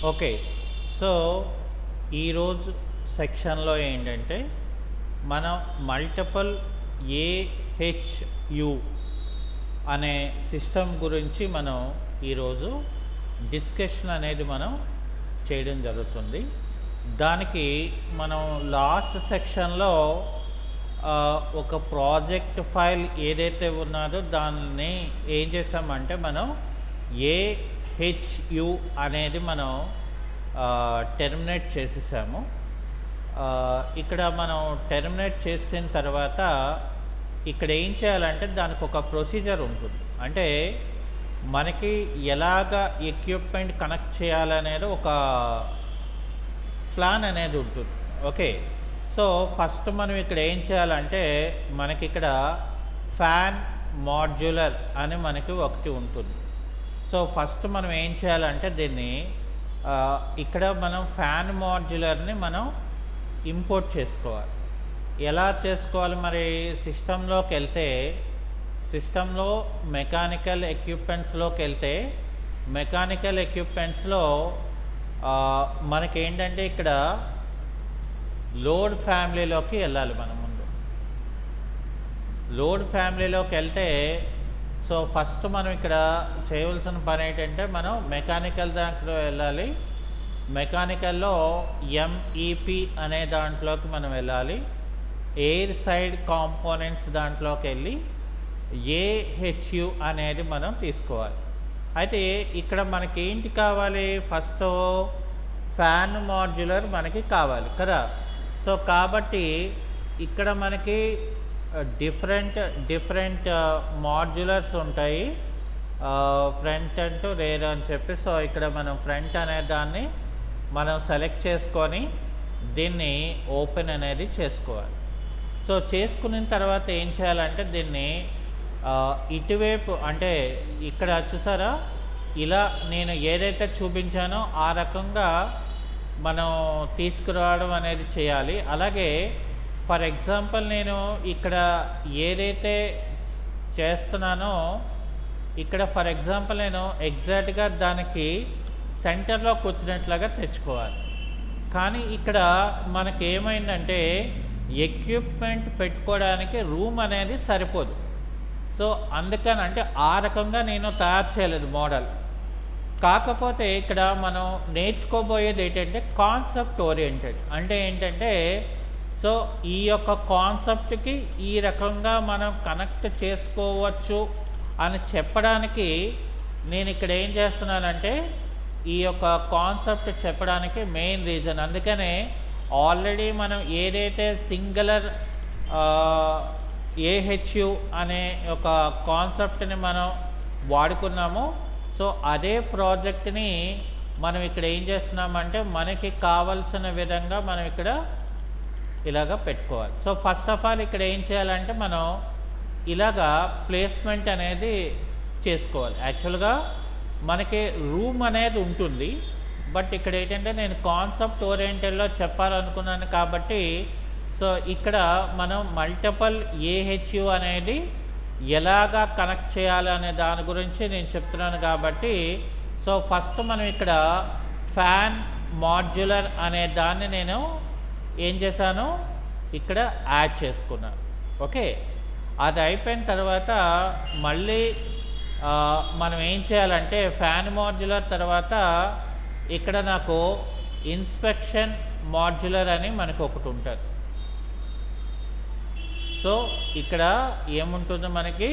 Okay. So, ఈరోజు సెక్షన్‌లో ఏంటంటే, మనం మల్టిపుల్ ఏహెచ్‌యు అనే సిస్టమ్ గురించి మనం ఈరోజు డిస్కషన్ అనేది మనం చేయడం జరుగుతుంది. దానికి మనం లాస్ట్ సెక్షన్‌లో ఒక ప్రాజెక్ట్ ఫైల్ ఏదైతే ఉన్నదో దాన్ని ఏం చేసామంటే మనం ఏహెచ్‌యు అనేది మనం టెర్మినేట్ చేసేసాము. ఇక్కడ మనం టెర్మినేట్ చేసిన తర్వాత ఇక్కడ ఏం చేయాలంటే దానికి ఒక ప్రొసీజర్ ఉంటుంది. అంటే మనకి ఎలాగ ఎక్విప్మెంట్ కనెక్ట్ చేయాలనేది ఒక ప్లాన్ అనేది ఉంటుంది. ఓకే. సో ఫస్ట్ మనం ఇక్కడ ఏం చేయాలంటే మనకి ఇక్కడ ఫ్యాన్ మాడ్యులర్ అని మనకి ఒకటి ఉంటుంది. సో ఫస్ట్ మనం ఏం చేయాలంటే దీన్ని ఇక్కడ మనం ఫ్యాన్ మాడ్యులర్ని మనం ఇంపోర్ట్ చేసుకోవాలి. ఎలా చేసుకోవాలి మరి? సిస్టంలోకి వెళ్తే సిస్టంలో మెకానికల్ ఎక్విప్మెంట్స్లోకి వెళ్తే మెకానికల్ ఎక్విప్మెంట్స్లో మనకేంటంటే ఇక్కడ లోడ్ ఫ్యామిలీలోకి వెళ్ళాలి మనం ముందు. లోడ్ ఫ్యామిలీలోకి వెళ్తే సో ఫస్ట్ మనం ఇక్కడ చేయవలసిన పని ఏంటంటే మనం మెకానికల్ దాంట్లో వెళ్ళాలి. మెకానికల్లో ఎంఈపి అనే దాంట్లోకి మనం వెళ్ళాలి. ఎయిర్ సైడ్ కాంపోనెంట్స్ దాంట్లోకి వెళ్ళి ఏహెచ్యు అనేది మనం తీసుకోవాలి. అయితే ఇక్కడ మనకి ఏంటి కావాలి? ఫస్ట్ ఫ్యాన్ మాడ్యులర్ మనకి కావాలి కదా. సో కాబట్టి ఇక్కడ మనకి డిఫరెంట్ మాడ్యులర్స్ ఉంటాయి, ఫ్రంట్ అంటూ రేర్ అని చెప్పి. సో ఇక్కడ మనం ఫ్రంట్ అనే దాన్ని మనం సెలెక్ట్ చేసుకొని దీన్ని ఓపెన్ అనేది చేసుకోవాలి. సో చేసుకున్న తర్వాత ఏం చేయాలంటే దీన్ని ఇటువైపు అంటే ఇక్కడ చూసారా, ఇలా నేను ఏదైతే చూపించానో ఆ రకంగా మనం తీసుకురావడం అనేది చేయాలి. అలాగే ఫర్ ఎగ్జాంపుల్ నేను ఇక్కడ ఏదైతే చేస్తున్నానో ఇక్కడ ఫర్ ఎగ్జాంపుల్ నేను ఎగ్జాక్ట్గా దానికి సెంటర్లో కూర్చున్నట్లుగా తెచ్చుకోవాలి. కానీ ఇక్కడ మనకి ఏమైందంటే ఎక్విప్మెంట్ పెట్టుకోవడానికి రూమ్ అనేది సరిపోదు. సో అందుకని అంటే ఆ రకంగా నేను తయారు చేయలేదు మోడల్. కాకపోతే ఇక్కడ మనం నేర్చుకోబోయేది ఏంటంటే కాన్సెప్ట్ ఓరియంటెడ్. అంటే ఏంటంటే సో ఈ యొక్క కాన్సెప్ట్కి ఈ రకంగా మనం కనెక్ట్ చేసుకోవచ్చు అని చెప్పడానికి నేను ఇక్కడ ఏం చేస్తున్నానంటే ఈ యొక్క కాన్సెప్ట్ చెప్పడానికి మెయిన్ రీజన్. అందుకనే ఆల్రెడీ మనం ఏదైతే సింగులర్ ఏహెచ్యు అనే ఒక కాన్సెప్ట్ని మనం వాడుకున్నామో సో అదే ప్రాజెక్ట్ని మనం ఇక్కడ ఏం చేస్తున్నామంటే మనకి కావలసిన విధంగా మనం ఇక్కడ ఇలాగ పెట్టుకోవాలి. సో ఫస్ట్ ఆఫ్ ఆల్ ఇక్కడ ఏం చేయాలంటే మనం ఇలాగా ప్లేస్మెంట్ అనేది చేసుకోవాలి. యాక్చువల్గా మనకి రూమ్ అనేది ఉంటుంది, బట్ ఇక్కడ ఏంటంటే నేను కాన్సెప్ట్ ఓరియంటెడ్లో చెప్పాలనుకున్నాను కాబట్టి సో ఇక్కడ మనం మల్టిపుల్ ఏహెచ్యు అనేది ఎలాగా కనెక్ట్ చేయాలి అనే దాని గురించి నేను చెప్తున్నాను కాబట్టి సో ఫస్ట్ మనం ఇక్కడ ఫ్యాన్ మాడ్యులర్ అనే దాన్ని నేను ఏం చేశాను ఇక్కడ యాడ్ చేసుకున్నాను. ఓకే. అది అయిపోయిన తర్వాత మళ్ళీ మనం ఏం చేయాలంటే ఫ్యాన్ మాడ్యులర్ తర్వాత ఇక్కడ నాకు ఇన్స్పెక్షన్ మాడ్యులర్ అని మనకు ఒకటి ఉంటుంది. సో ఇక్కడ ఏముంటుంది మనకి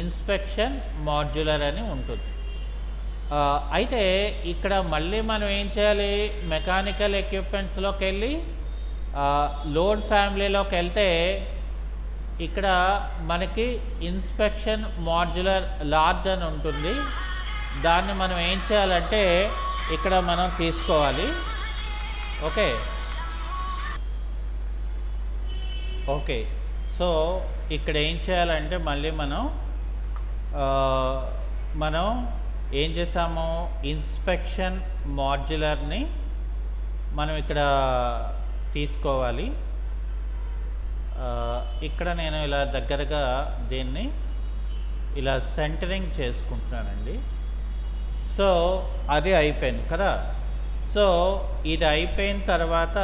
ఇన్స్పెక్షన్ మాడ్యులర్ అని ఉంటుంది. అయితే ఇక్కడ మళ్ళీ మనం ఏం చేయాలి? మెకానికల్ ఎక్విప్మెంట్స్లోకి వెళ్ళి లోడ్ ఫ్యామిలీలోకి వెళ్తే ఇక్కడ మనకి ఇన్స్పెక్షన్ మాడ్యులర్ లార్జ్ అని ఉంటుంది. దాన్ని మనం ఏం చేయాలంటే ఇక్కడ మనం తీసుకోవాలి. ఓకే. ఓకే. సో ఇక్కడ ఏం చేయాలంటే మళ్ళీ మనం ఏం చేసాము? ఇన్స్పెక్షన్ మాడ్యులర్ని మనం ఇక్కడ తీసుకోవాలి. ఇక్కడ నేను ఇలా దగ్గరగా దీన్ని ఇలా సెంటరింగ్ చేసుకుంటున్నానండి. సో అది అయిపోయింది కదా. సో ఇది అయిపోయిన తర్వాత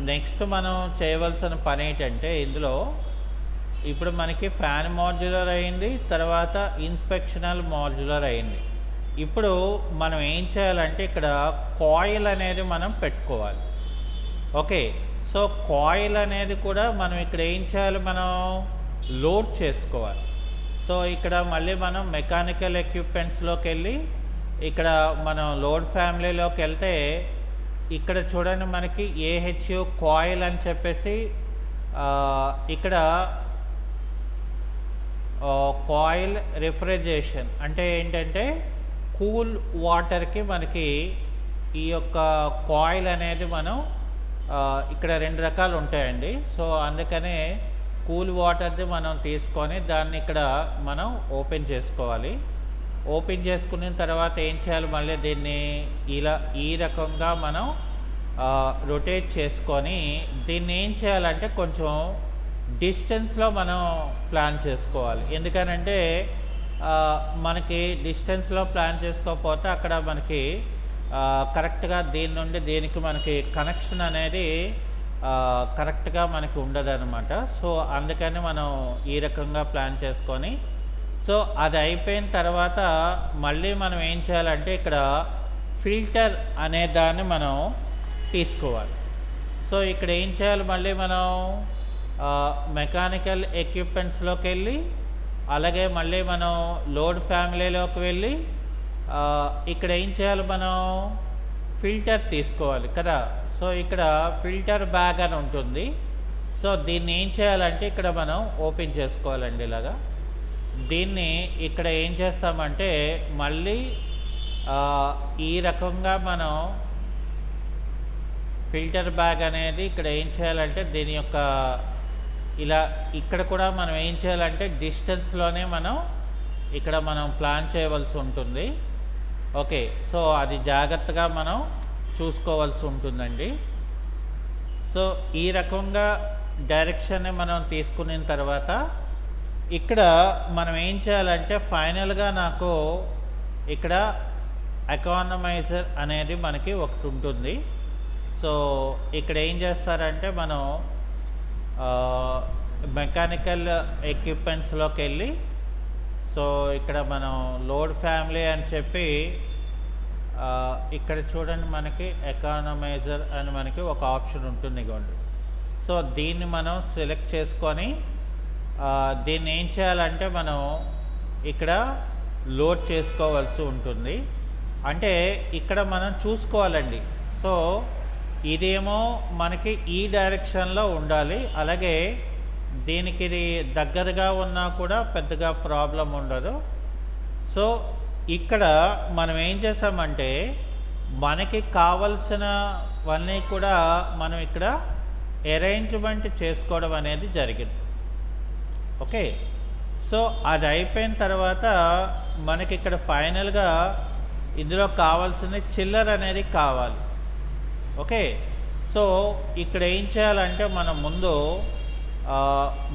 నెక్స్ట్ మనం చేయవలసిన పని ఏంటంటే ఇందులో ఇప్పుడు మనకి ఫ్యాన్ మాడ్యులర్ అయింది, తర్వాత ఇన్స్పెక్షనల్ మాడ్యులర్ అయింది. ఇప్పుడు మనం ఏం చేయాలంటే ఇక్కడ కాయిల్ అనేది మనం పెట్టుకోవాలి. ఓకే, సో కాయిల్ అనేది కూడా మనం ఇక్కడ ఏం చేయాలి, మనం లోడ్ చేసుకోవాలి. సో ఇక్కడ మళ్ళీ మనం మెకానికల్ ఎక్విప్మెంట్స్లోకి వెళ్ళి ఇక్కడ మనం లోడ్ ఫ్యామిలీలోకి వెళ్తే ఇక్కడ చూడండి మనకి ఏహెచ్యు కాయిల్ అని చెప్పేసి ఇక్కడ కాయిల్ రిఫ్రిజరేషన్ అంటే ఏంటంటే కూల్ వాటర్కి మనకి ఈ యొక్క కాయిల్ అనేది మనం ఇక్కడ 2 రకాలు ఉంటాయండి. సో అందుకనే కూల్ వాటర్ది మనం తీసుకొని దాన్ని ఇక్కడ మనం ఓపెన్ చేసుకోవాలి. ఓపెన్ చేసుకున్న తర్వాత ఏం చేయాలి, మళ్ళీ దీన్ని ఇలా ఈ రకంగా మనం రొటేట్ చేసుకొని దీన్ని ఏం చేయాలంటే కొంచెం డిస్టెన్స్లో మనం ప్లాన్ చేసుకోవాలి. ఎందుకనంటే మనకి డిస్టెన్స్లో ప్లాన్ చేసుకోకపోతే అక్కడ మనకి కరెక్ట్గా దీని నుండి దీనికి మనకి కనెక్షన్ అనేది కరెక్ట్గా మనకి ఉండదన్నమాట. సో అందుకని మనం ఈ రకంగా ప్లాన్ చేసుకొని సో అది అయిపోయిన తర్వాత మళ్ళీ మనం ఏం చేయాలంటే ఇక్కడ ఫిల్టర్ అనే దాన్ని మనం తీసుకోవాలి. సో ఇక్కడ ఏం చేయాలి, మళ్ళీ మనం మెకానికల్ ఎక్విప్మెంట్స్లోకి వెళ్ళి అలాగే మళ్ళీ మనం లోడ్ ఫ్యామిలీలోకి వెళ్ళి ఇక్కడ ఏం చేయాలి, మనం ఫిల్టర్ తీసుకోవాలి కదా. సో ఇక్కడ ఫిల్టర్ బ్యాగ్ అని ఉంటుంది. సో దీన్ని ఏం చేయాలంటే ఇక్కడ మనం ఓపెన్ చేసుకోవాలండి. ఇలాగా దీన్ని ఇక్కడ ఏం చేస్తామంటే మళ్ళీ ఈ రకంగా మనం ఫిల్టర్ బ్యాగ్ అనేది ఇక్కడ ఏం చేయాలంటే దీని యొక్క ఇలా ఇక్కడ కూడా మనం ఏం చేయాలంటే డిస్టెన్స్లోనే మనం ఇక్కడ మనం ప్లాన్ చేయవలసి ఉంటుంది. ఓకే, సో అది జాగ్రత్తగా మనం చూసుకోవాల్సి ఉంటుందండి. సో ఈ రకంగా డైరెక్షన్ని మనం తీసుకున్న తర్వాత ఇక్కడ మనం ఏం చేయాలంటే ఫైనల్గా నాకు ఇక్కడ ఎకానమైజర్ అనేది మనకి ఒకటి ఉంటుంది. సో ఇక్కడ ఏం చేస్తారంటే మనం మెకానికల్ ఎక్విప్మెంట్స్లోకి వెళ్ళి సో ఇక్కడ మనం లోడ్ ఫ్యామిలీ అని చెప్పి ఇక్కడ చూడండి మనకి ఎకానమైజర్ అని మనకి ఒక ఆప్షన్ ఉంటుంది ఇవ్వండి. సో దీన్ని మనం సెలెక్ట్ చేసుకొని దీన్ని ఏం చేయాలంటే మనం ఇక్కడ లోడ్ చేసుకోవాల్సి ఉంటుంది. అంటే ఇక్కడ మనం చూసుకోవాలండి. సో ఇదేమో మనకి ఈ డైరెక్షన్లో ఉండాలి, అలాగే దీనికి ఇది దగ్గరగా ఉన్నా కూడా పెద్దగా ప్రాబ్లం ఉండదు. సో ఇక్కడ మనం ఏం చేసామంటే మనకి కావలసినవన్నీ కూడా మనం ఇక్కడ అరేంజ్మెంట్ చేసుకోవడం అనేది జరిగింది. ఓకే, సో అది అయిపోయిన తర్వాత మనకి ఇక్కడ ఫైనల్గా ఇందులో కావాల్సిన చిల్లర్ అనేది కావాలి. ఓకే, సో ఇక్కడ ఏం చేయాలంటే మనం ముందు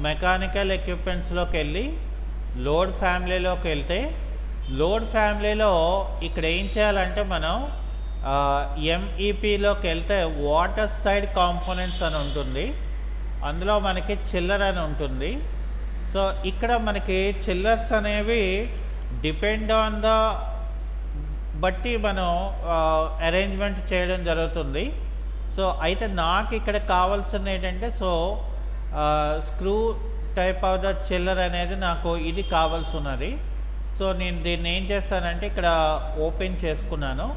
మెకానికల్ ఎక్విప్మెంట్స్లోకి వెళ్ళి లోడ్ ఫ్యామిలీలోకి వెళ్తే లోడ్ ఫ్యామిలీలో ఇక్కడ ఏం చేయాలంటే మనం ఎంఈపీలోకి వెళ్తే వాటర్ సైడ్ కాంపోనెంట్స్ అని ఉంటుంది. అందులో మనకి చిల్లర్ అని ఉంటుంది. సో ఇక్కడ మనకి చిల్లర్స్ అనేవి డిపెండ్ ఆన్ ద బట్టి మనం అరేంజ్మెంట్ చేయడం జరుగుతుంది. సో అయితే నాకు ఇక్కడ కావాల్సింది ఏంటంటే so screw type of the chiller అనేది నాకు ఇది కావాల్సి ఉన్నది. సో నేను దీన్ని ఏం చేస్తానంటే ఇక్కడ ఓపెన్ చేసుకున్నాను.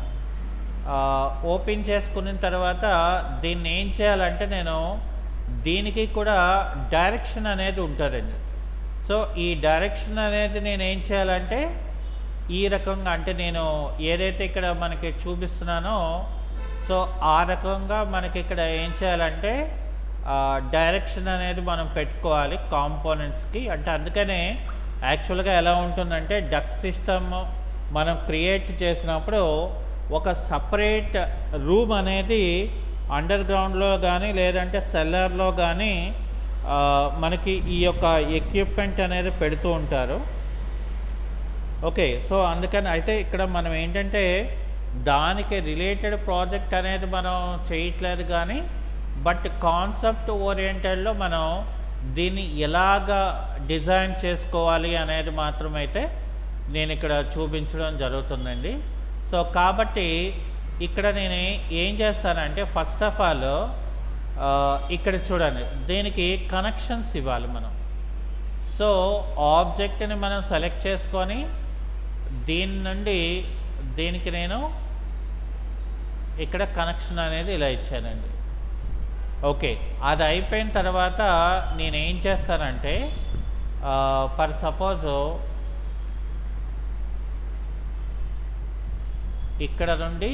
ఓపెన్ చేసుకున్న తర్వాత దీన్ని ఏం చేయాలంటే నేను దీనికి కూడా డైరెక్షన్ అనేది ఉంటుందండి. సో ఈ డైరెక్షన్ అనేది నేను ఏం చేయాలంటే ఈ రకంగా అంటే నేను ఏదైతే ఇక్కడ మనకి చూపిస్తున్నానో సో ఆ రకంగా మనకి ఇక్కడ ఏం చేయాలంటే డైరెక్షన్ అనేది మనం పెట్టుకోవాలి కాంపోనెంట్స్కి. అంటే అందుకనే యాక్చువల్గా ఎలా ఉంటుందంటే డక్ట్ సిస్టమ్ మనం క్రియేట్ చేసినప్పుడు ఒక సపరేట్ రూమ్ అనేది అండర్ గ్రౌండ్లో కానీ లేదంటే సెల్లర్లో కానీ మనకి ఈ యొక్క ఎక్విప్మెంట్ అనేది పెడుతూ ఉంటారు. ఓకే, సో అందుకని అయితే ఇక్కడ మనం ఏంటంటే దానికి రిలేటెడ్ ప్రాజెక్ట్ అనేది మనం చేయట్లేదు కానీ బట్ కాన్సెప్ట్ ఓరియంటెడ్లో మనం దీన్ని ఎలాగ డిజైన్ చేసుకోవాలి అనేది మాత్రమైతే నేను ఇక్కడ చూపించడం జరుగుతుందండి. సో కాబట్టి ఇక్కడ నేను ఏం చేస్తానంటే ఫస్ట్ ఆఫ్ ఆల్ ఇక్కడ చూడండి, దీనికి కనెక్షన్స్ ఇవ్వాలి మనం. సో ఆబ్జెక్ట్ని మనం సెలెక్ట్ చేసుకొని దీని నుండి దీనికి నేను ఇక్కడ కనెక్షన్ అనేది ఇలా ఇచ్చానండి. ఓకే, అది అయిపోయిన తర్వాత నేను ఏం చేస్తానంటే ఫర్ సపోజ్ ఇక్కడ నుండి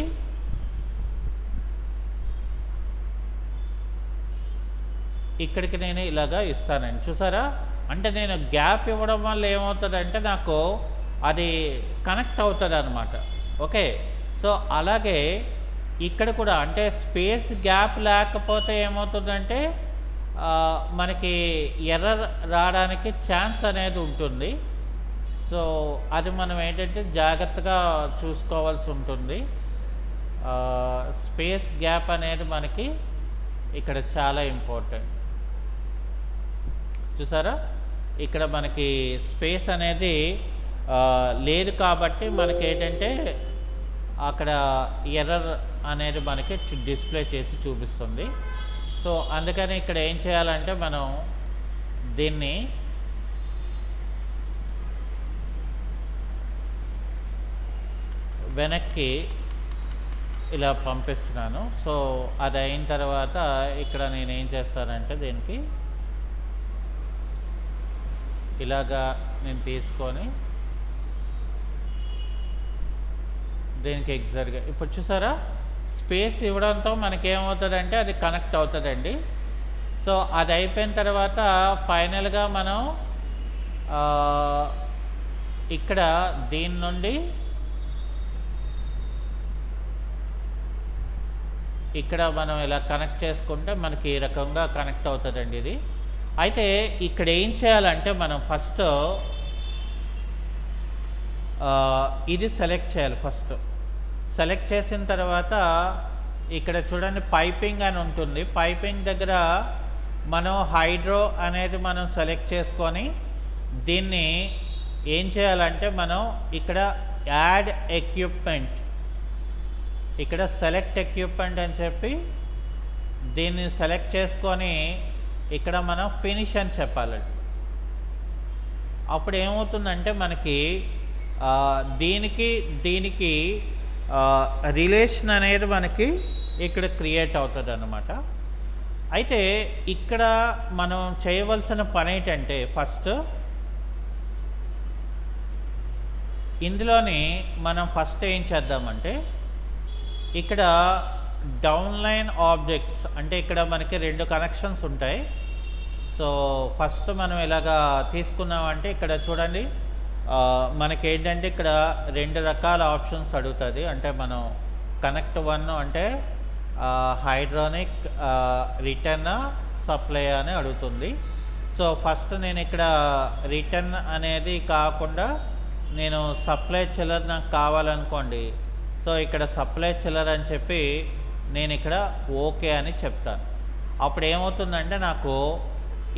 ఇక్కడికి నేను ఇలాగా ఇస్తానండి. చూసారా, అంటే నేను గ్యాప్ ఇవ్వడం వల్ల ఏమవుతుందంటే నాకు అది కనెక్ట్ అవుతుంది అన్నమాట. ఓకే, సో అలాగే ఇక్కడ కూడా అంటే స్పేస్ గ్యాప్ లేకపోతే ఏమవుతుందంటే మనకి ఎర్రర్ రావడానికి ఛాన్స్ అనేది ఉంటుంది. సో అది మనం ఏంటంటే జాగ్రత్తగా చూసుకోవాల్సి ఉంటుంది. స్పేస్ గ్యాప్ అనేది మనకి ఇక్కడ చాలా ఇంపార్టెంట్. చూసారా, ఇక్కడ మనకి స్పేస్ అనేది లేదు కాబట్టి మనకి ఏంటంటే అక్కడ ఎర్రర్ అనేది మనకి డిస్ప్లే చేసి చూపిస్తుంది. సో అందుకని ఇక్కడ ఏం చేయాలంటే మనం దీన్ని వెనక్కి ఇలా పంపిస్తున్నాను. సో అది అయిన తర్వాత ఇక్కడ నేను ఏం చేస్తానంటే దీనికి ఇలాగా నేను తీసుకొని దీనికి ఎగ్జాక్ట్గా ఇప్పుడు చూసారా స్పేస్ ఇవ్వడంతో మనకేమవుతుందంటే అది కనెక్ట్ అవుతుందండి. సో అది అయిపోయిన తర్వాత ఫైనల్గా మనం ఇక్కడ దీని నుండి ఇక్కడ మనం ఇలా కనెక్ట్ చేసుకుంటే మనకి ఈ రకంగా కనెక్ట్ అవుతుందండి ఇది. అయితే ఇక్కడ ఏం చేయాలంటే మనం ఫస్ట్ ఇది సెలెక్ట్ చేయాలి. ఫస్ట్ సెలెక్ట్ చేసిన తర్వాత ఇక్కడ చూడండి పైపింగ్ అని ఉంటుంది. పైపింగ్ దగ్గర మనం హైడ్రో అనేది మనం సెలెక్ట్ చేసుకొని దీన్ని ఏం చేయాలంటే మనం ఇక్కడ యాడ్ ఎక్విప్మెంట్, ఇక్కడ సెలెక్ట్ ఎక్విప్మెంట్ అని చెప్పి దీన్ని సెలెక్ట్ చేసుకొని ఇక్కడ మనం ఫినిష్ అని చెప్పాలండి. అప్పుడు ఏమవుతుందంటే మనకి దీనికి రిలేషన్ అనేది మనకి ఇక్కడ క్రియేట్ అవుతుంది అన్నమాట. అయితే ఇక్కడ మనం చేయవలసిన పని ఏంటంటే ఫస్ట్ ఇందులోని మనం ఫస్ట్ ఏం చేద్దామంటే ఇక్కడ డౌన్లైన్ ఆబ్జెక్ట్స్ అంటే ఇక్కడ మనకి 2 కనెక్షన్స్ ఉంటాయి. సో ఫస్ట్ మనం ఇలాగా తీసుకున్నామంటే ఇక్కడ చూడండి మనకేంటంటే ఇక్కడ 2 రకాల ఆప్షన్స్ అడుగుతుంది. అంటే మనం కనెక్ట్ 1 అంటే హైడ్రానిక్ రిటర్న్ సప్లై అని అడుగుతుంది. సో ఫస్ట్ నేను ఇక్కడ రిటర్న్ అనేది కాకుండా నేను సప్లై చిల్లర్ నాకు కావాలనుకోండి. సో ఇక్కడ సప్లై చిల్లర్ అని చెప్పి నేను ఇక్కడ ఓకే అని చెప్తాను. అప్పుడు ఏమవుతుందంటే నాకు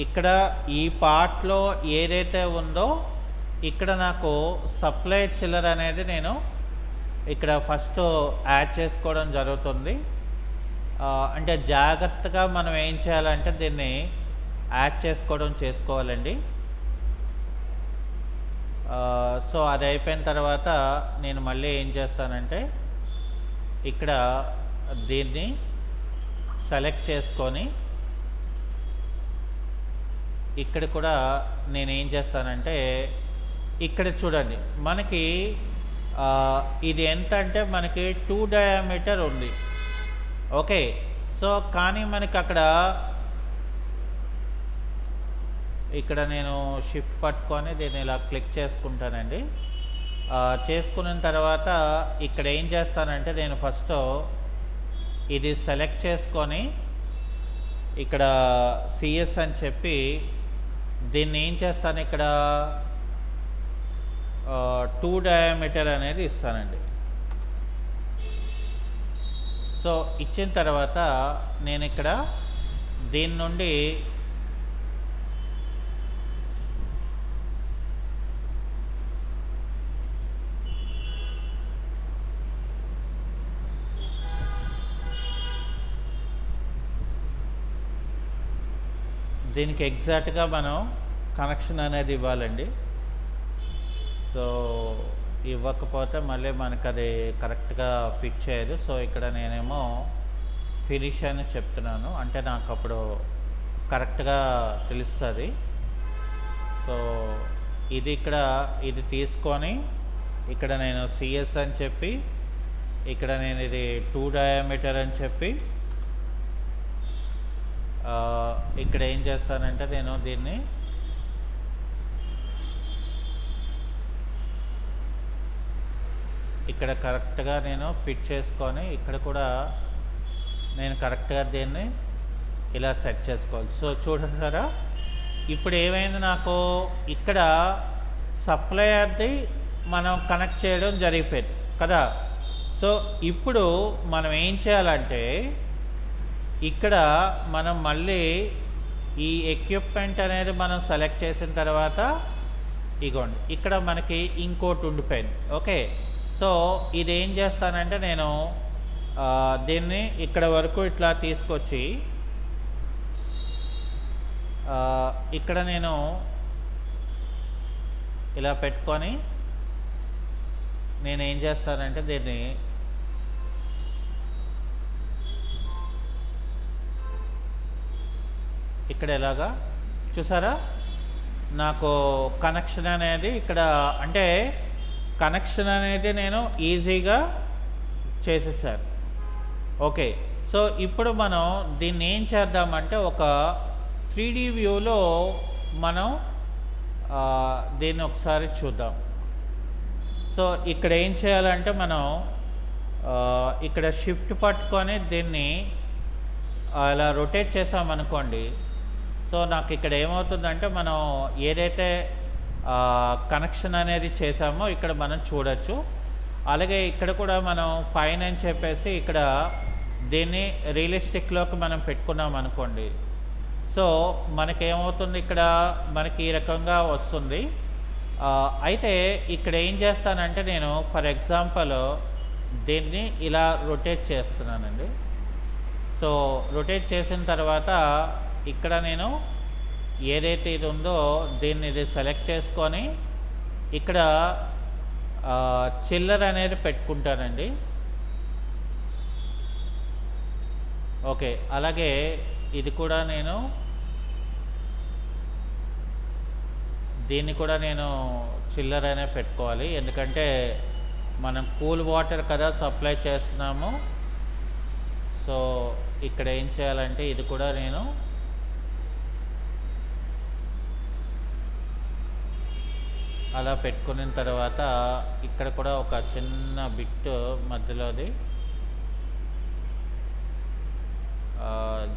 ఇక్కడ ఈ పార్ట్లో ఏదైతే ఉందో ఇక్కడ నాకు సప్లై చిల్లర్ అనేది నేను ఇక్కడ ఫస్ట్ యాడ్ చేసుకోవడం జరుగుతుంది. అంటే జాగ్రత్తగా మనం ఏం చేయాలంటే దీన్ని యాడ్ చేసుకోవాలండి. సో అది అయిపోయిన తర్వాత నేను మళ్ళీ ఏం చేస్తానంటే ఇక్కడ దీన్ని సెలెక్ట్ చేసుకొని ఇక్కడ కూడా నేను ఏం చేస్తానంటే ఇక్కడ చూడండి మనకి ఇది ఎంత అంటే మనకి 2 డయామీటర్ ఉంది. ఓకే, సో కానీ మనకి అక్కడ ఇక్కడ నేను షిఫ్ట్ పట్టుకొని దీన్ని ఇలా క్లిక్ చేసుకుంటానండి. చేసుకున్న తర్వాత ఇక్కడ ఏం చేస్తానంటే నేను ఫస్ట్ ఇది సెలెక్ట్ చేసుకొని ఇక్కడ సిఎస్ అని చెప్పి దీన్ని ఏం చేస్తాను ఇక్కడ 2 డయామీటర్ అనేది ఇస్తానండి. సో ఇచ్చిన తర్వాత నేను ఇక్కడ దీని నుండి దీనికి ఎగ్జాక్ట్గా మనం కనెక్షన్ అనేది ఇవ్వాలండి. సో ఇవ్వకపోతే మళ్ళీ మనకు అది కరెక్ట్గా ఫిట్ చేయదు. సో ఇక్కడ నేనేమో ఫినిష్ అని చెప్తున్నాను, అంటే నాకు అప్పుడు కరెక్ట్గా తెలుస్తుంది. సో ఇది ఇక్కడ ఇది తీసుకొని ఇక్కడ నేను సిఎస్ అని చెప్పి, ఇక్కడ నేను ఇది 2 డయామీటర్ అని చెప్పి, ఇక్కడ ఏం చేస్తానంటే నేను దీన్ని ఇక్కడ కరెక్ట్గా నేను ఫిట్ చేసుకొని ఇక్కడ కూడా నేను కరెక్ట్గా దీన్ని ఇలా సెట్ చేసుకోవాలి. సో చూడండి, ఇప్పుడు ఏమైంది, నాకు ఇక్కడ సప్లయర్ది మనం కనెక్ట్ చేయడం జరిగిపోయింది కదా. సో ఇప్పుడు మనం ఏం చేయాలంటే ఇక్కడ మనం మళ్ళీ ఈ ఎక్విప్మెంట్ అనేది మనం సెలెక్ట్ చేసిన తర్వాత ఇగోండి ఇక్కడ మనకి ఇంకోటి ఉండిపోయింది. ఓకే, సో ఇది ఏం చేస్తానంటే నేను దీన్ని ఇక్కడ వరకు ఇట్లా తీసుకొచ్చి ఇక్కడ నేను ఇలా పెట్టుకొని నేను ఏం చేస్తానంటే దీన్ని ఇక్కడ ఎలాగా చూసారా, నాకు కనెక్షన్ అనేది ఇక్కడ, అంటే కనెక్షన్ అనేది నేను ఈజీగా చేసేసాను. ఓకే, సో ఇప్పుడు మనం దీన్ని ఏం చేద్దామంటే ఒక 3D వ్యూలో మనం దీన్ని ఒకసారి చూద్దాం. సో ఇక్కడ ఏం చేయాలంటే మనం ఇక్కడ షిఫ్ట్ పట్టుకొని దీన్ని అలా రొటేట్ చేసామనుకోండి. సో నాకు ఇక్కడ ఏమవుతుందంటే మనం ఏదైతే కనెక్షన్ అనేది చేసామో ఇక్కడ మనం చూడొచ్చు. అలాగే ఇక్కడ కూడా మనం ఫైన్ అని చెప్పేసి ఇక్కడ దీన్ని రియలిస్టిక్లోకి మనం పెట్టుకున్నాం అనుకోండి. సో మనకేమవుతుంది, ఇక్కడ మనకి ఈ రకంగా వస్తుంది. అయితే ఇక్కడ ఏం చేస్తానంటే నేను ఫర్ ఎగ్జాంపుల్ దీన్ని ఇలా రొటేట్ చేస్తున్నానండి. సో రొటేట్ చేసిన తర్వాత ఇక్కడ నేను ఏదైతే ఇది ఉందో దీన్ని ఇది సెలెక్ట్ చేసుకొని ఇక్కడ చిల్లర్ అనేది పెట్టుకుంటానండి. ఓకే, అలాగే ఇది కూడా నేను దీన్ని కూడా నేను చిల్లర్ అనే పెట్టుకోవాలి, ఎందుకంటే మనం కూల్ వాటర్ కదా సప్లై చేస్తున్నాము. సో ఇక్కడ ఏం చేయాలంటే ఇది కూడా నేను అలా పెట్టుకున్న తర్వాత ఇక్కడ కూడా ఒక చిన్న బిట్ మధ్యలోది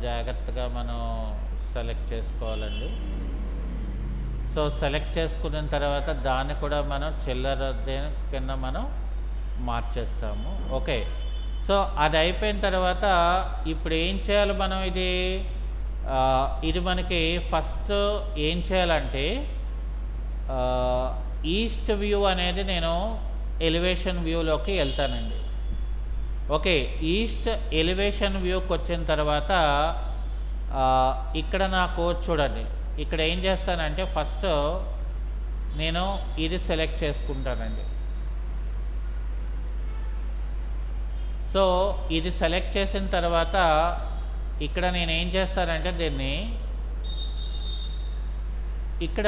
జాగ్రత్తగా మనం సెలెక్ట్ చేసుకోవాలండి. సో సెలెక్ట్ చేసుకున్న తర్వాత దాన్ని కూడా మనం చిల్లర కింద మనం మార్చేస్తాము. ఓకే, సో అది అయిపోయిన తర్వాత ఇప్పుడు ఏం చేయాలి మనం, ఇది మనకి ఫస్ట్ ఏం చేయాలంటే ఈస్ట్ వ్యూ అనేది నేను ఎలివేషన్ వ్యూలోకి వెళ్తానండి. ఓకే, ఈస్ట్ ఎలివేషన్ వ్యూకి వచ్చిన తర్వాత ఇక్కడ నాకు చూడండి, ఇక్కడ ఏం చేస్తానంటే ఫస్ట్ నేను ఇది సెలెక్ట్ చేసుకుంటానండి. సో ఇది సెలెక్ట్ చేసిన తర్వాత ఇక్కడ నేను ఏం చేస్తానంటే దీన్ని ఇక్కడ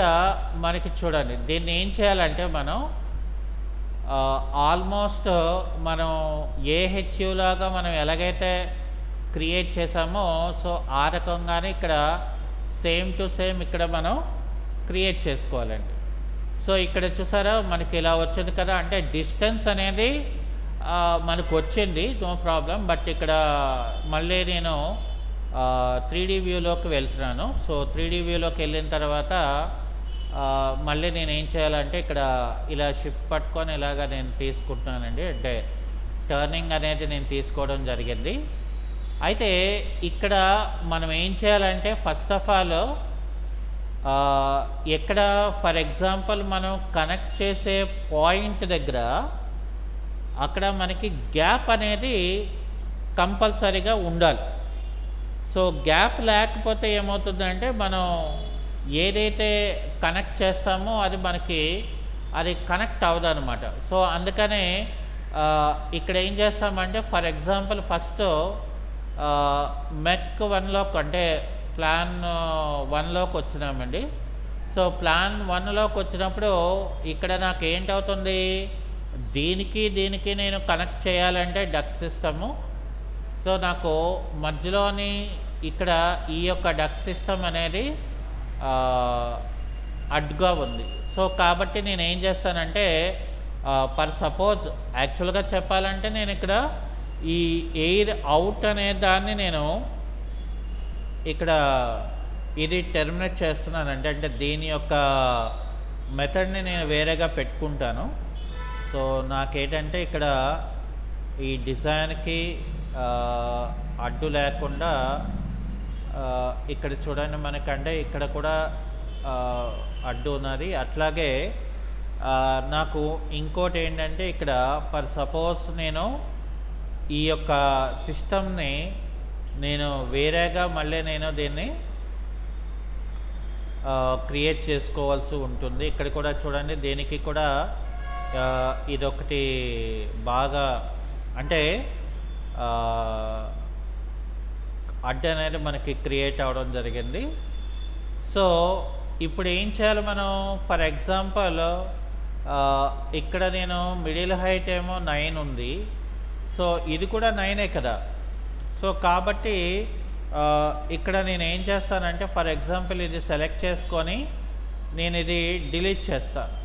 మనకి చూడండి, దీన్ని ఏం చేయాలంటే మనం ఆల్మోస్ట్ మనం ఏహెచ్యు లాగా మనం ఎలాగైతే క్రియేట్ చేసామో సో ఆ రకంగానే ఇక్కడ సేమ్ టు సేమ్ ఇక్కడ మనం క్రియేట్ చేసుకోవాలండి. సో ఇక్కడ చూసారా మనకి ఇలా వచ్చింది కదా, అంటే డిస్టెన్స్ అనేది మనకు వచ్చింది, నో ప్రాబ్లం. బట్ ఇక్కడ మళ్ళీ నేను 3D వ్యూలోకి వెళ్తున్నాను. సో 3D వ్యూలోకి వెళ్ళిన తర్వాత మళ్ళీ నేను ఏం చేయాలంటే ఇక్కడ ఇలా షిఫ్ట్ పట్టుకొని ఇలాగా నేను తీసుకుంటున్నానండి. అంటే టర్నింగ్ అనేది నేను తీసుకోవడం జరిగింది. అయితే ఇక్కడ మనం ఏం చేయాలంటే ఫస్ట్ ఆఫ్ ఆల్ ఎక్కడ ఫర్ ఎగ్జాంపుల్ మనం కనెక్ట్ చేసే పాయింట్ దగ్గర అక్కడ మనకి గ్యాప్ అనేది కంపల్సరీగా ఉండాలి. సో గ్యాప్ లేకపోతే ఏమవుతుందంటే మనం ఏదైతే కనెక్ట్ చేస్తామో అది కనెక్ట్ అవ్వదన్నమాట. సో అందుకనే ఇక్కడ ఏం చేస్తామంటే ఫర్ ఎగ్జాంపుల్ ఫస్ట్ మెక్ 1లోకి అంటే ప్లాన్ 1లోకి వచ్చినామండి. సో ప్లాన్ 1లోకి వచ్చినప్పుడు ఇక్కడ నాకు ఏంటవుతుంది, దీనికి నేను కనెక్ట్ చేయాలంటే డక్ట్ సిస్టము. సో నాకు మధ్యలోని ఇక్కడ ఈ యొక్క డక్ట్ సిస్టమ్ అనేది అడ్డుగా ఉంది. సో కాబట్టి నేను ఏం చేస్తానంటే పర్ సపోజ్ యాక్చువల్గా చెప్పాలంటే నేను ఇక్కడ ఈ ఎయిర్ అవుట్ అనే దాన్ని నేను ఇక్కడ ఇది టెర్మినేట్ చేస్తున్నానంటే అంటే దీని యొక్క మెథడ్ని నేను వేరేగా పెట్టుకుంటాను. సో నాకేంటంటే ఇక్కడ ఈ డిజైన్కి అడ్డు లేకుండా ఇక్కడ చూడండి మనకంటే ఇక్కడ కూడా అడ్డు ఉన్నది. అట్లాగే నాకు ఇంకోటి ఏంటంటే ఇక్కడ పర్ సపోజ్ నేను ఈ యొక్క సిస్టమ్ని నేను వేరేగా మళ్ళీ నేను దీన్ని క్రియేట్ చేసుకోవాల్సి ఉంటుంది. ఇక్కడ కూడా చూడండి దీనికి కూడా ఇదొకటి బాగా అంటే అడ్డు అనేది మనకి క్రియేట్ అవ్వడం జరిగింది. సో ఇప్పుడు ఏం చేయాలి మనం ఫర్ ఎగ్జాంపుల్ ఇక్కడ నేను మిడిల్ హైట్ ఏమో 9 ఉంది. సో ఇది కూడా 9 కదా. సో కాబట్టి ఇక్కడ నేను ఏం చేస్తానంటే ఫర్ ఎగ్జాంపుల్ ఇది సెలెక్ట్ చేసుకొని నేను ఇది డిలీట్ చేస్తాను.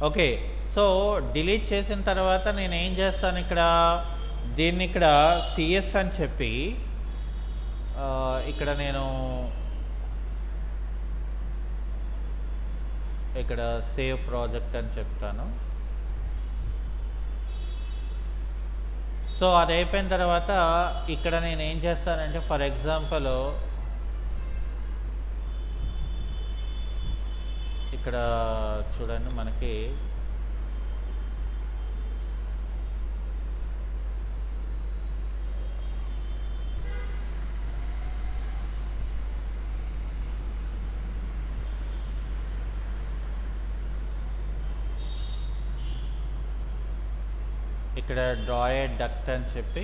ఓకే, సో డిలీట్ చేసిన తర్వాత నేను ఏం చేస్తాను దీన్ని ఇక్కడ సిఎస్ అని చెప్పి ఇక్కడ నేను ఇక్కడ సేవ్ ప్రాజెక్ట్ అని చెప్తాను. సో అది అయిపోయిన తర్వాత ఇక్కడ నేను ఏం చేస్తానంటే ఫర్ ఎగ్జాంపుల్ ఇక్కడ చూడండి మనకి ఇక్కడ డ్రా ఏ డక్ట్ అని చెప్పి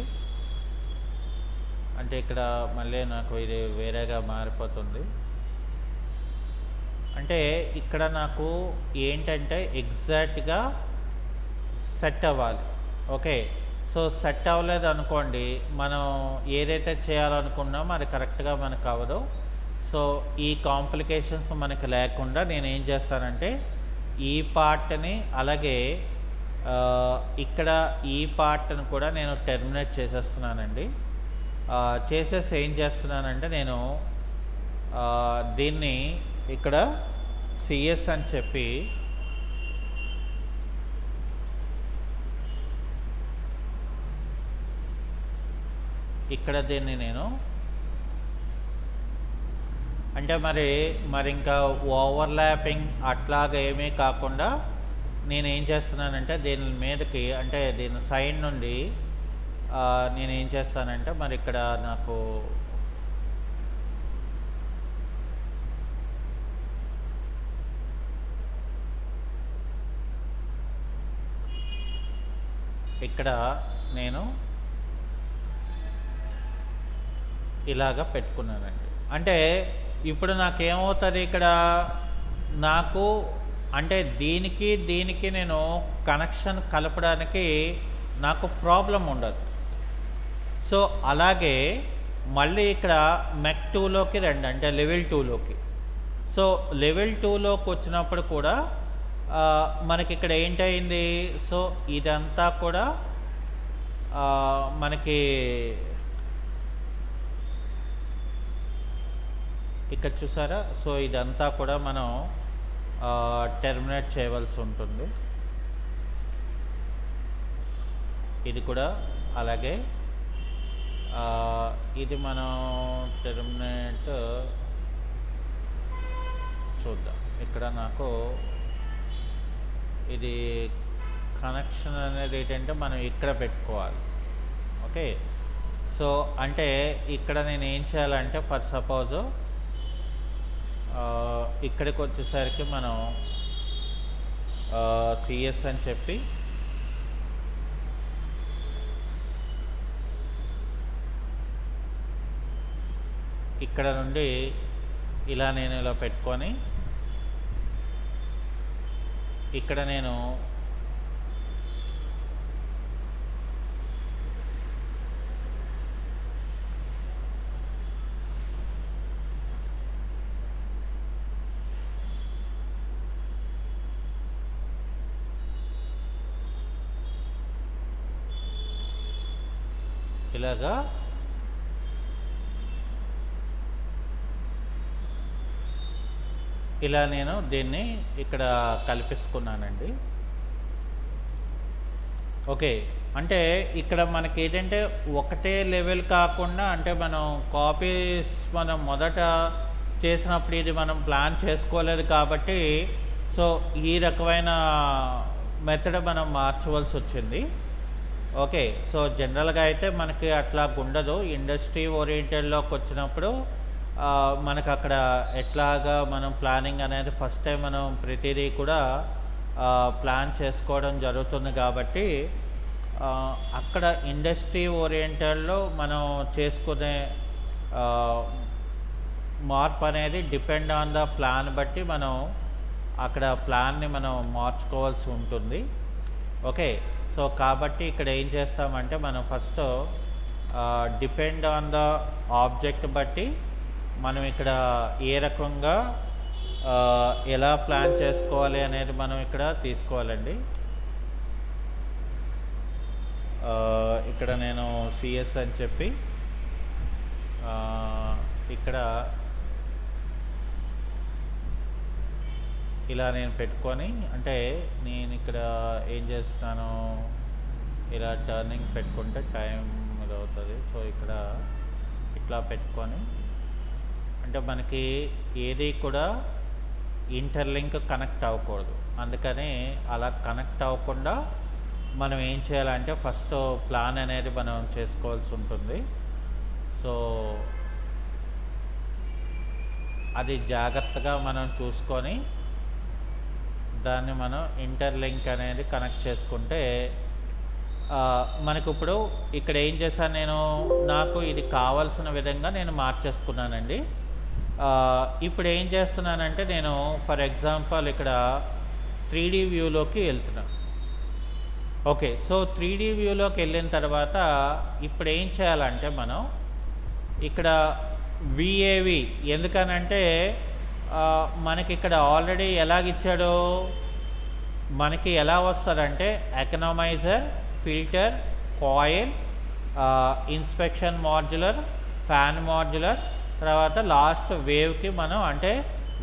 అంటే ఇక్కడ మళ్ళీ నాకు ఇది వేరేగా మారిపోతుంది. అంటే ఇక్కడ నాకు ఏంటంటే ఎగ్జాక్ట్గా సెట్ అవ్వాలి. ఓకే, సో సెట్ అవ్వలేదు అనుకోండి మనం ఏదైతే చేయాలనుకున్నామో అది కరెక్ట్గా మనకు అవ్వదు. సో ఈ కాంప్లికేషన్స్ మనకి లేకుండా నేను ఏం చేస్తానంటే ఈ పార్ట్ని అలాగే ఇక్కడ ఈ పార్ట్ని కూడా నేను టెర్మినేట్ చేసేస్తున్నానండి. చేసేసి ఏం చేస్తున్నానంటే నేను దీన్ని ఇక్కడ సిఎస్ అని చెప్పి ఇక్కడ దీన్ని నేను అంటే మరి ఇంకా ఓవర్లాపింగ్ అట్లాగా ఏమీ కాకుండా నేనేం చేస్తున్నానంటే దీని మీదకి అంటే దీని సైడ్ నుండి నేనేం చేస్తానంటే మరి ఇక్కడ నాకు ఇక్కడ నేను ఇలాగ పెట్టుకున్నానండి. అంటే ఇప్పుడు నాకేమవుతుంది ఇక్కడ నాకు అంటే దీనికి నేను కనెక్షన్ కలపడానికి నాకు ప్రాబ్లం ఉండదు. సో అలాగే మళ్ళీ ఇక్కడ మెక్ 2లోకి రండి అంటే లెవెల్ 2లోకి. సో లెవెల్ 2లోకి వచ్చినప్పుడు కూడా మనకి ఇక్కడ ఏంటయింది, సో ఇదంతా కూడా మనకి ఇక్కడ చూసారా. సో ఇదంతా కూడా మనం టెర్మినేట్ చేయవలసి ఉంటుంది. ఇది కూడా అలాగే. ఇది మనం టెర్మినేట్ చూద్దాం. ఇక్కడ నాకు ఇది కనెక్షన్ అనేది ఏంటంటే మనం ఇక్కడ పెట్టుకోవాలి. ఓకే, సో అంటే ఇక్కడ నేను ఏం చేయాలంటే ఫర్ సపోజ్ ఇక్కడికి వచ్చేసరికి మనం సిఎస్ అని చెప్పి ఇక్కడ నుండి ఇలా నేను ఇలా పెట్టుకొని ఇక్కడ నేను ఇలాగా ఇలా నేను దీన్ని ఇక్కడ కల్పిస్తున్నానండి. ఓకే, అంటే ఇక్కడ మనకి ఏంటంటే ఒకటే లెవెల్ కాకుండా అంటే మనం కాపీస్ మనం మొదట చేసినప్పుడు ఇది మనం ప్లాన్ చేసుకోలేదు కాబట్టి సో ఈ రకమైన మెథడ్ మనం మార్చవలసి వచ్చింది. ఓకే, సో జనరల్గా అయితే మనకి అట్లా ఉండదు. ఇండస్ట్రీ ఓరియంటెడ్లోకి వచ్చినప్పుడు మనకు అక్కడ ఎట్లాగా మనం ప్లానింగ్ అనేది ఫస్ట్ టైం మనం ప్రతిదీ కూడా ప్లాన్ చేసుకోవడం జరుగుతుంది కాబట్టి అక్కడ ఇండస్ట్రీ ఓరియంటెడ్లో మనం చేసుకునే మార్పు అనేది డిపెండ్ ఆన్ ద ప్లాన్ బట్టి మనం అక్కడ ప్లాన్ని మనం మార్చుకోవాల్సి ఉంటుంది. ఓకే, సో కాబట్టి ఇక్కడ ఏం చేస్తామంటే మనం first depend on the object బట్టి మనం ఇక్కడ ఏ రకంగా ఎలా ప్లాన్ చేసుకోవాలి అనేది మనం ఇక్కడ తీసుకోవాలండి. ఇక్కడ నేను సిఎస్ అని చెప్పి ఇక్కడ ఇలా నేను పెట్టుకొని అంటే నేను ఇక్కడ ఏం చేస్తున్నాను ఇలా టర్నింగ్ పెట్టుకుంటే టైం ఇది అవుతుంది. సో ఇక్కడ ఇట్లా పెట్టుకొని అంటే మనకి ఏది కూడా ఇంటర్లింక్ కనెక్ట్ అవ్వకూడదు. అందుకని అలా కనెక్ట్ అవ్వకుండా మనం ఏం చేయాలంటే ఫస్ట్ ప్లాన్ అనేది మనం చేసుకోవాల్సి ఉంటుంది. సో అది జాగ్రత్తగా మనం చూసుకొని దాన్ని మనం ఇంటర్లింక్ అనేది కనెక్ట్ చేసుకుంటే మనకు ఇప్పుడు ఇక్కడ ఏం చేశాను నేను నాకు ఇది కావాల్సిన విధంగా నేను మార్చేసుకున్నానండి. ఇప్పుడు ఏం చేస్తున్నానంటే నేను ఫర్ ఎగ్జాంపుల్ ఇక్కడ 3D వ్యూలోకి వెళ్తున్నాను. ఓకే, సో 3D వ్యూలోకి వెళ్ళిన తర్వాత ఇప్పుడు ఏం చేయాలంటే మనం ఇక్కడ విఏవి ఎందుకనంటే మనకి ఇక్కడ ఆల్రెడీ ఎలాగిచ్చాడో మనకి ఎలా వస్తుందంటే economiser, filter, coil, inspection modular, fan modular, తర్వాత లాస్ట్ వేవ్కి మనం అంటే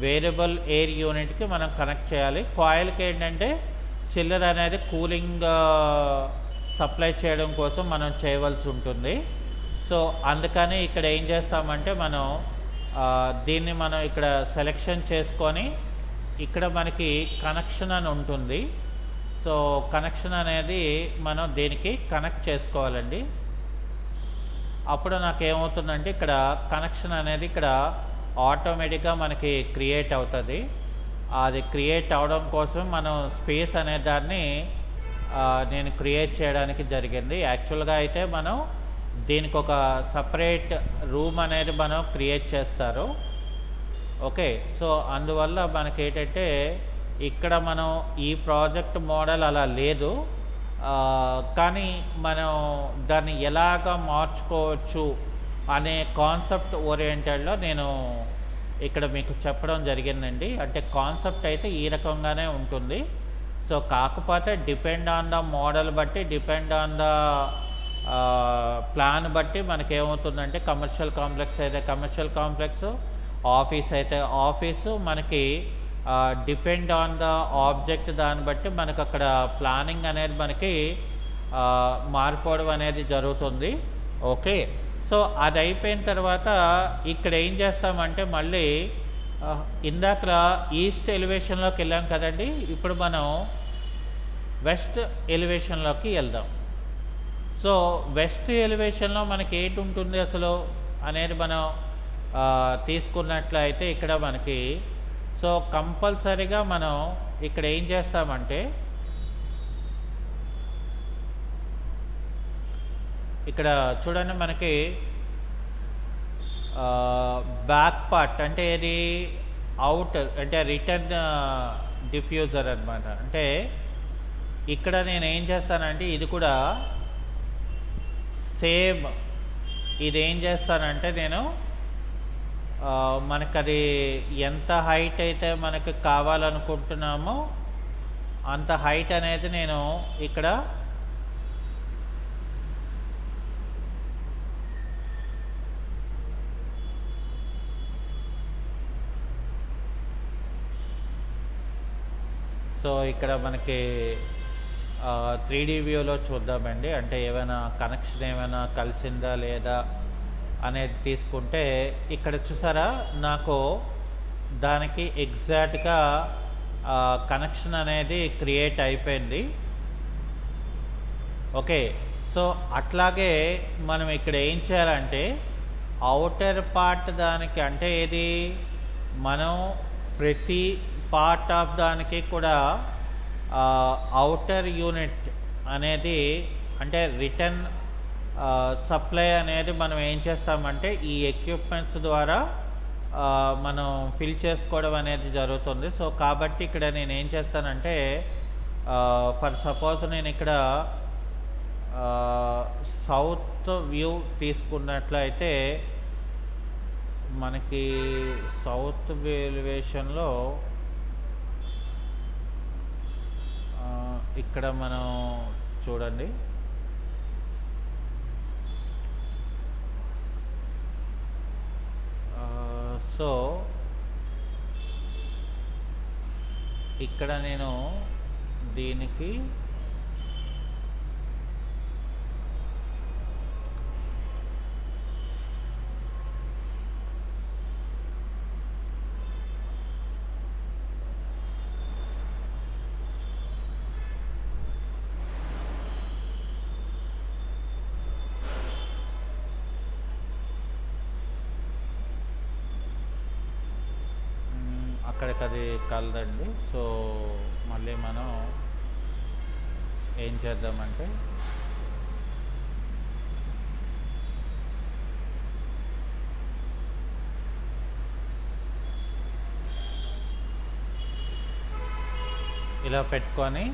వేరియబుల్ ఎయిర్ యూనిట్కి మనం కనెక్ట్ చేయాలి. కాయిల్కి ఏంటంటే చిల్లర్ అనేది కూలింగ్ సప్లై చేయడం కోసం మనం చేయవలసి ఉంటుంది. సో అందుకని ఇక్కడ ఏం చేస్తామంటే మనం దీన్ని మనం ఇక్కడ సెలెక్షన్ చేసుకొని ఇక్కడ మనకి కనెక్షన్ అని ఉంటుంది. సో కనెక్షన్ అనేది మనం దీనికి కనెక్ట్ చేసుకోవాలండి. అప్పుడు నాకేమవుతుందంటే ఇక్కడ కనెక్షన్ అనేది ఇక్కడ ఆటోమేటిక్గా మనకి క్రియేట్ అవుతుంది. అది క్రియేట్ అవడం కోసం మనం స్పేస్ అనే దాన్ని నేను క్రియేట్ చేయడానికి జరిగింది. యాక్చువల్గా అయితే మనం దీనికి ఒక సపరేట్ రూమ్ అనేది మనం క్రియేట్ చేస్తారు. ఓకే, సో అందువల్ల మనకి ఏంటంటే ఇక్కడ మనం ఈ ప్రాజెక్ట్ మోడల్ అలా లేదు, కానీ మనం దాన్ని ఎలాగ మార్చుకోవచ్చు అనే కాన్సెప్ట్ ఓరియంటెడ్లో నేను ఇక్కడ మీకు చెప్పడం జరిగిందండి. అంటే కాన్సెప్ట్ అయితే ఈ రకంగానే ఉంటుంది. సో కాకపోతే డిపెండ్ ఆన్ ద మోడల్ బట్టి డిపెండ్ ఆన్ ద ప్లాన్ బట్టి మనకేమవుతుందంటే కమర్షియల్ కాంప్లెక్స్ అయితే కమర్షియల్ కాంప్లెక్స్, ఆఫీస్ అయితే ఆఫీసు, మనకి డిపెండ్ ఆన్ ద ఆబ్జెక్ట్ దాన్ని బట్టి మనకు అక్కడ ప్లానింగ్ అనేది మనకి మారిపోవడం అనేది జరుగుతుంది. ఓకే. సో అది అయిపోయిన తర్వాత ఇక్కడ ఏం చేస్తామంటే మళ్ళీ ఇందాక ఈస్ట్ ఎలివేషన్లోకి వెళ్ళాం కదండి. ఇప్పుడు మనం వెస్ట్ ఎలివేషన్లోకి వెళ్దాం. సో వెస్ట్ ఎలివేషన్లో మనకి ఏంటి ఉంటుంది అసలు అనేది మనం తీసుకున్నట్లయితే ఇక్కడ మనకి సో కంపల్సరీగా మనం ఇక్కడ ఏం చేస్తామంటే ఇక్కడ చూడండి మనకి బ్యాక్ పార్ట్ అంటే ఇది అవుట్ అంటే రిటర్న్ డిఫ్యూజర్ అనమాట. అంటే ఇక్కడ నేను ఏం చేస్తానంటే ఇది కూడా సేమ్ ఇది ఏం చేస్తానంటే నేను మనకు అది ఎంత హైట్ అయితే మనకు కావాలనుకుంటున్నామో అంత హైట్ అనేది నేను ఇక్కడ సో ఇక్కడ మనకి 3D వ్యూలో చూద్దామండి. అంటే ఏమైనా కనెక్షన్ ఏమైనా కలిసిందా లేదా అనేది తీసుకుంటే ఇక్కడ చూసారా నాకు దానికి ఎగ్జాక్ట్గా కనెక్షన్ అనేది క్రియేట్ అయిపోయింది. ఓకే. సో అట్లాగే మనం ఇక్కడ ఏం చేయాలంటే అవుటర్ పార్ట్ దానికి అంటే ఏది మనం ప్రతి పార్ట్ ఆఫ్ దానికి కూడా అవుటర్ యూనిట్ అనేది అంటే రిటర్న్ సప్లై అనేది మనం ఏం చేస్తామంటే ఈ ఎక్విప్మెంట్స్ ద్వారా మనం ఫిల్ చేసుకోవడం అనేది జరుగుతుంది. సో కాబట్టి ఇక్కడ నేను ఏం చేస్తానంటే ఫర్ సపోజ్ నేను ఇక్కడ సౌత్ వ్యూ తీసుకున్నట్లయితే మనకి సౌత్ ఎలివేషన్లో ఇక్కడ మనం చూడండి సో ఇక్కడ నేను దీనికి అక్కడికి అది కలదండి. సో మళ్ళీ మనం ఏం చేద్దామంటే ఇలా పెట్టుకొని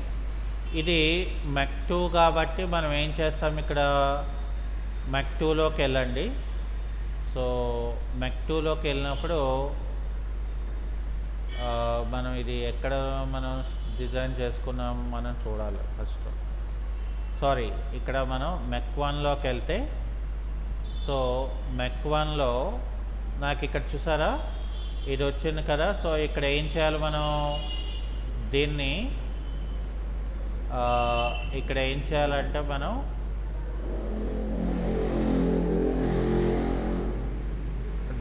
ఇది మెక్ 2 కాబట్టి మనం ఏం చేస్తాం ఇక్కడ మెక్ 2లోకి వెళ్ళండి. సో మెక్ 2లోకి వెళ్ళినప్పుడు మనం ఇది ఎక్కడ మనం డిజైన్ చేసుకున్నాం మనం చూడాలి ఫస్ట్. సారీ ఇక్కడ మనం మెక్ 1లోకి వెళ్తే సో మెక్ 1లో నాకు ఇక్కడ చూసారా ఇది వచ్చింది కదా. సో ఇక్కడ ఏం చేయాలి మనం దీన్ని ఇక్కడ ఏం చేయాలంటే మనం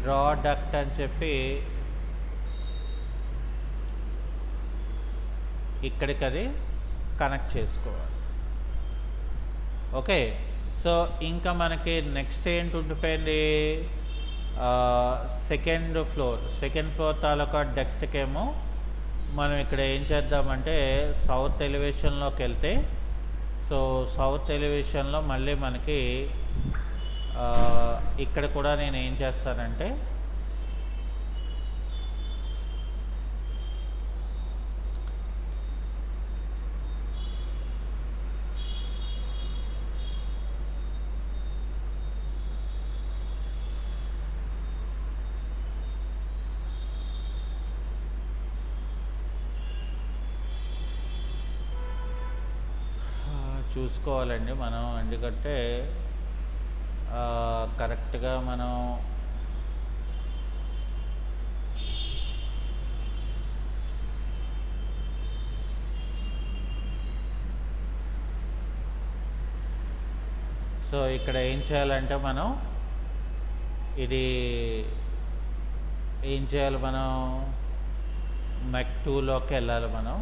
డ్రా డక్ట్ అని చెప్పి ఇక్కడికి అది కనెక్ట్ చేసుకోవాలి. ఓకే. సో ఇంకా మనకి నెక్స్ట్ ఏంటి ఉండిపోయింది సెకండ్ ఫ్లోర్ తాలూకా డెక్ట్కేమో మనం ఇక్కడ ఏం చేద్దామంటే సౌత్ ఎలివేషన్లోకి వెళ్తే సో సౌత్ ఎలివేషన్లో మళ్ళీ మనకి ఇక్కడ కూడా నేను ఏం చేస్తానంటే చూసుకోవాలండి మనం. ఎందుకంటే కరెక్ట్గా మనం సో ఇక్కడ ఏం చేయాలంటే మనం ఇది ఏం చేయాలి, మనం మెక్ 2లోకి వెళ్ళాలి. మనం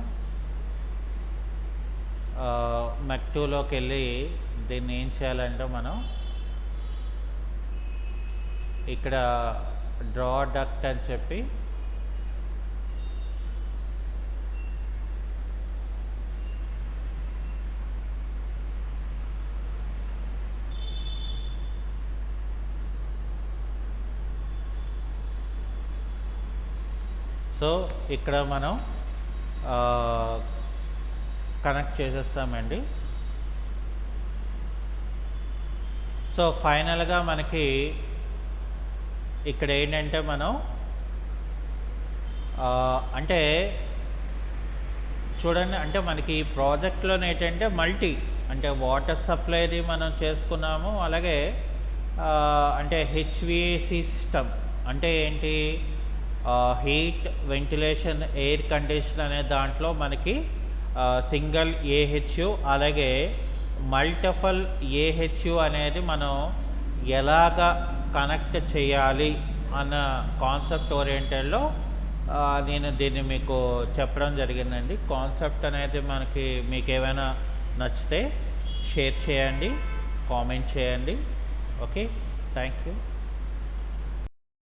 మెక్ 2లోకి వెళ్ళి దీన్ని ఏం చేయాలంటే మనం ఇక్కడ డ్రా డక్ట్ అని చెప్పి సో ఇక్కడ మనం కనెక్ట్ చేసేస్తామండి. సో ఫైనల్గా మనకి ఇక్కడ ఏంటంటే మనం అంటే చూడండి, అంటే మనకి ఈ ప్రాజెక్ట్లో ఏంటంటే మల్టీ అంటే వాటర్ సప్లైది మనం చేసుకున్నాము. అలాగే అంటే హెచ్విఏసి సిస్టమ్ అంటే ఏంటి, హీట్ వెంటిలేషన్ ఎయిర్ కండిషన్ అనే దాంట్లో మనకి సింగిల్ ఏహెచ్యు అలాగే మల్టిపుల్ ఏహెచ్యు అనేది మనం ఎలాగ కనెక్ట్ చేయాలి అన్న కాన్సెప్ట్ ఓరియంటెడ్లో నేను దీన్ని మీకు చెప్పడం జరిగిందండి. కాన్సెప్ట్ అనేది మనకి మీకు ఏమైనా నచ్చితే షేర్ చేయండి, కామెంట్ చేయండి. Okay, thank you.